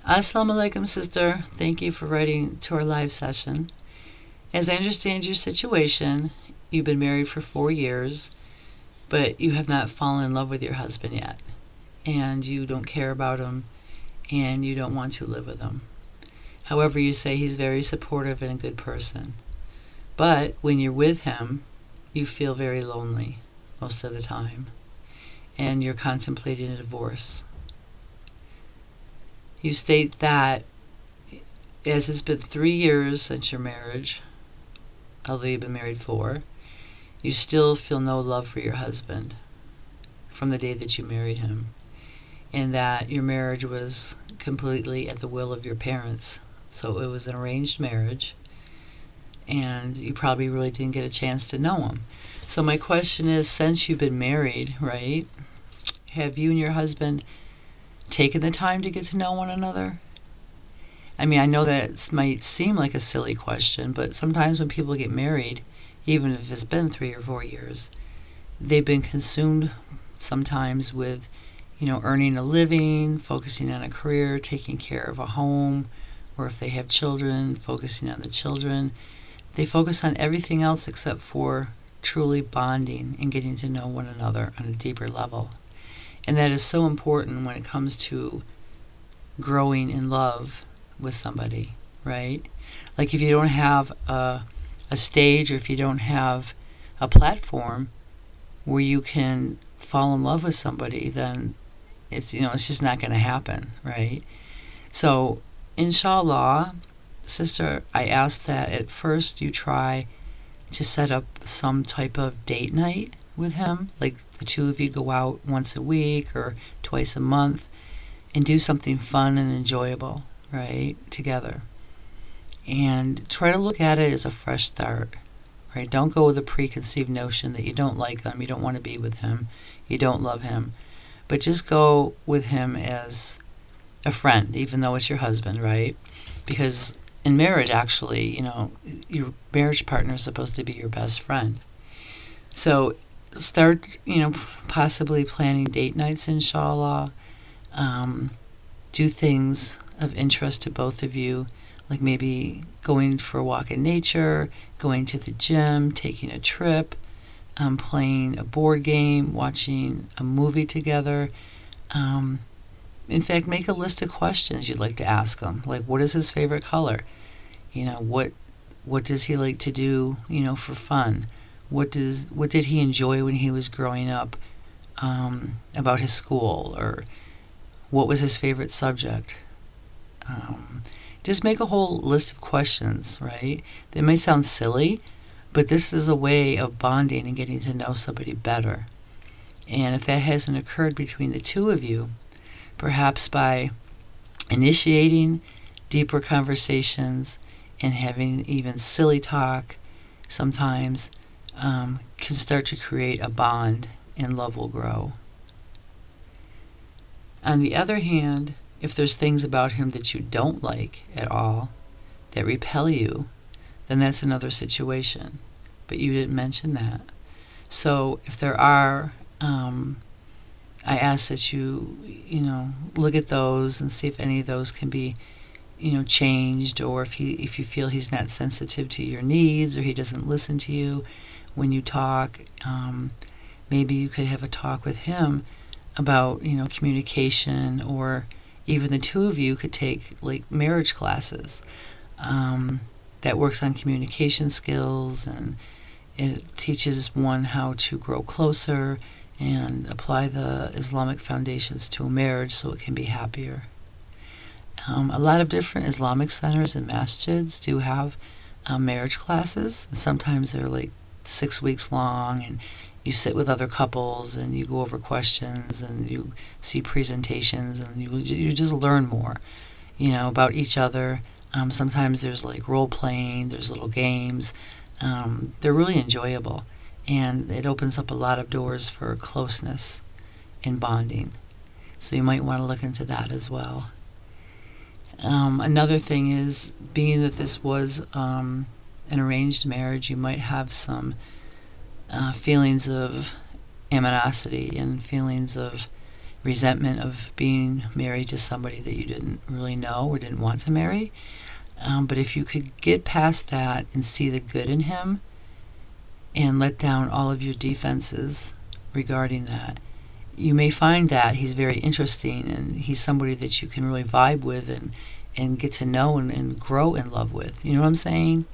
Assalamu alaikum, sister. Thank you for writing to our live session. As I understand your situation, you've been married for 4 years, but you have not fallen in love with your husband yet. And you don't care about him, and you don't want to live with him. However, you say he's very supportive and a good person. But when you're with him, you feel very lonely most of the time, and you're contemplating a divorce. You state that as it's been 3 years since your marriage, although you've been married 4, you still feel no love for your husband from the day that you married him, and that your marriage was completely at the will of your parents. So it was an arranged marriage, and you probably really didn't get a chance to know him. So my question is, since you've been married, right, have you and your husband taken the time to get to know one another? I mean, I know that it might seem like a silly question, but sometimes when people get married, even if it's been 3 or 4 years, they've been consumed sometimes with, earning a living, focusing on a career, taking care of a home, or if they have children, focusing on the children. They focus on everything else except for truly bonding and getting to know one another on a deeper level. And that is so important when it comes to growing in love with somebody, right? Like if you don't have a stage, or if you don't have a platform where you can fall in love with somebody, then it's just not going to happen, right? So inshallah, sister, I ask that at first you try to set up some type of date night with him, like the two of you go out once a week or twice a month and do something fun and enjoyable, right, together. And try to look at it as a fresh start, right? Don't go with a preconceived notion that you don't like him, you don't want to be with him, you don't love him, but just go with him as a friend, even though it's your husband, right? Because in marriage, actually, your marriage partner is supposed to be your best friend. So start, possibly planning date nights, inshallah. Do things of interest to both of you, like maybe going for a walk in nature, going to the gym, taking a trip, playing a board game, watching a movie together. In fact, make a list of questions you'd like to ask him, like what is his favorite color? What does he like to do, for fun? What did he enjoy when he was growing up, about his school, or what was his favorite subject? Just make a whole list of questions, right? They may sound silly, but this is a way of bonding and getting to know somebody better. And if that hasn't occurred between the two of you, perhaps by initiating deeper conversations and having even silly talk sometimes, can start to create a bond, and love will grow. On the other hand, if there's things about him that you don't like at all, that repel you, then that's another situation. But you didn't mention that. So if there are, I ask that you, look at those and see if any of those can be, changed, or if you feel he's not sensitive to your needs, or he doesn't listen to you when you talk, maybe you could have a talk with him about, communication, or even the two of you could take like marriage classes that works on communication skills, and it teaches one how to grow closer and apply the Islamic foundations to a marriage so it can be happier. A lot of different Islamic centers and masjids do have marriage classes. Sometimes they're like 6 weeks long, and you sit with other couples and you go over questions and you see presentations, and you just learn more, about each other. Sometimes there's like role playing, there's little games. They're really enjoyable, and it opens up a lot of doors for closeness and bonding. So you might want to look into that as well. Another thing is, being that this was an arranged marriage, you might have some feelings of animosity and feelings of resentment of being married to somebody that you didn't really know or didn't want to marry. But if you could get past that and see the good in him and let down all of your defenses regarding that, you may find that he's very interesting and he's somebody that you can really vibe with and get to know and grow in love with. You know what I'm saying?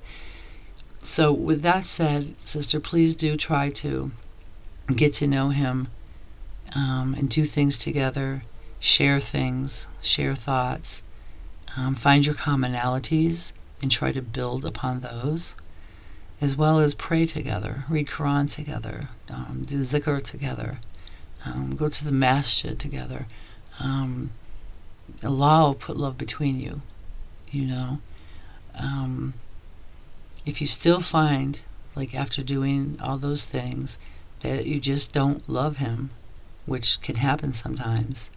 So with that said, sister, please do try to get to know him and do things together, share things, share thoughts, find your commonalities and try to build upon those, as well as pray together, read Quran together, do zikr together, go to the masjid together. Allah will put love between you, you know. If you still find, like after doing all those things, that you just don't love him, which can happen sometimes,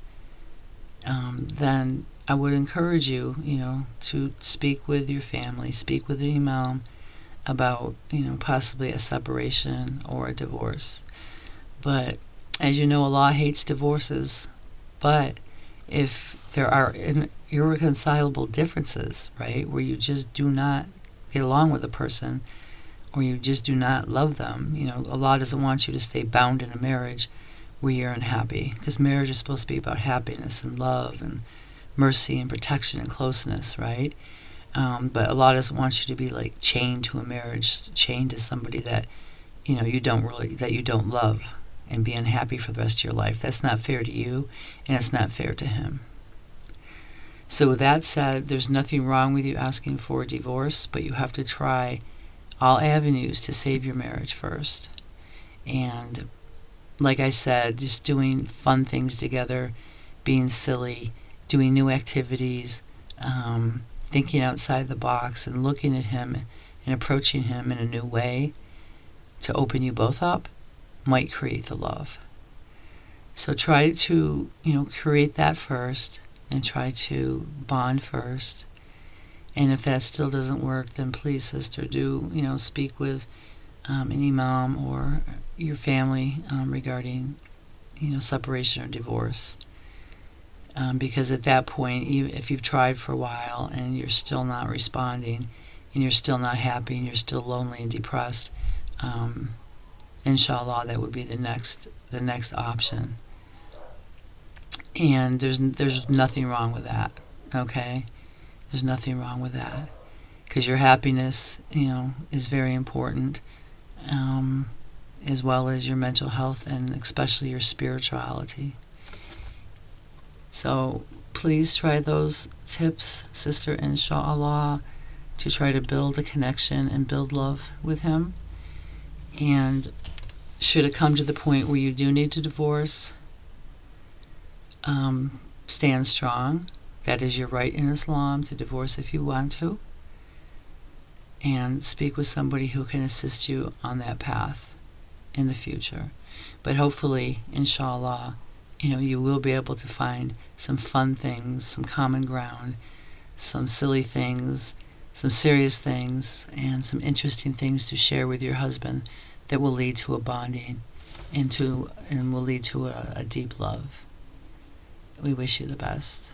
then I would encourage you, you know, to speak with your family, speak with the imam about, you know, possibly a separation or a divorce. But as you know, Allah hates divorces. But if there are irreconcilable differences, right, where you just do not get along with a person or you just do not love them, you know, Allah doesn't want you to stay bound in a marriage where you're unhappy, because marriage is supposed to be about happiness and love and mercy and protection and closeness, right? But Allah doesn't want you to be like chained to a marriage, chained to somebody that, you know, that you don't love, and be unhappy for the rest of your life. That's not fair to you, and it's not fair to him. So with that said, there's nothing wrong with you asking for a divorce, but you have to try all avenues to save your marriage first. And like I said, just doing fun things together, being silly, doing new activities, thinking outside the box and looking at him and approaching him in a new way to open you both up might create the love. So try to, you know, create that first and try to bond first. And if that still doesn't work, then please, sister, do, you know, speak with an imam or your family regarding, you know, separation or divorce. Because at that point, if you've tried for a while and you're still not responding and you're still not happy and you're still lonely and depressed, inshallah, that would be the next option. And there's nothing wrong with that, okay? There's nothing wrong with that, because your happiness, you know, is very important, as well as your mental health and especially your spirituality. So please try those tips, sister, inshallah, to try to build a connection and build love with him. And should it come to the point where you do need to divorce, stand strong. That is your right in Islam, to divorce if you want to. And speak with somebody who can assist you on that path in the future. But hopefully, inshallah, you know, you will be able to find some fun things, some common ground, some silly things, some serious things, and some interesting things to share with your husband that will lead to a bonding and will lead to a deep love. We wish you the best.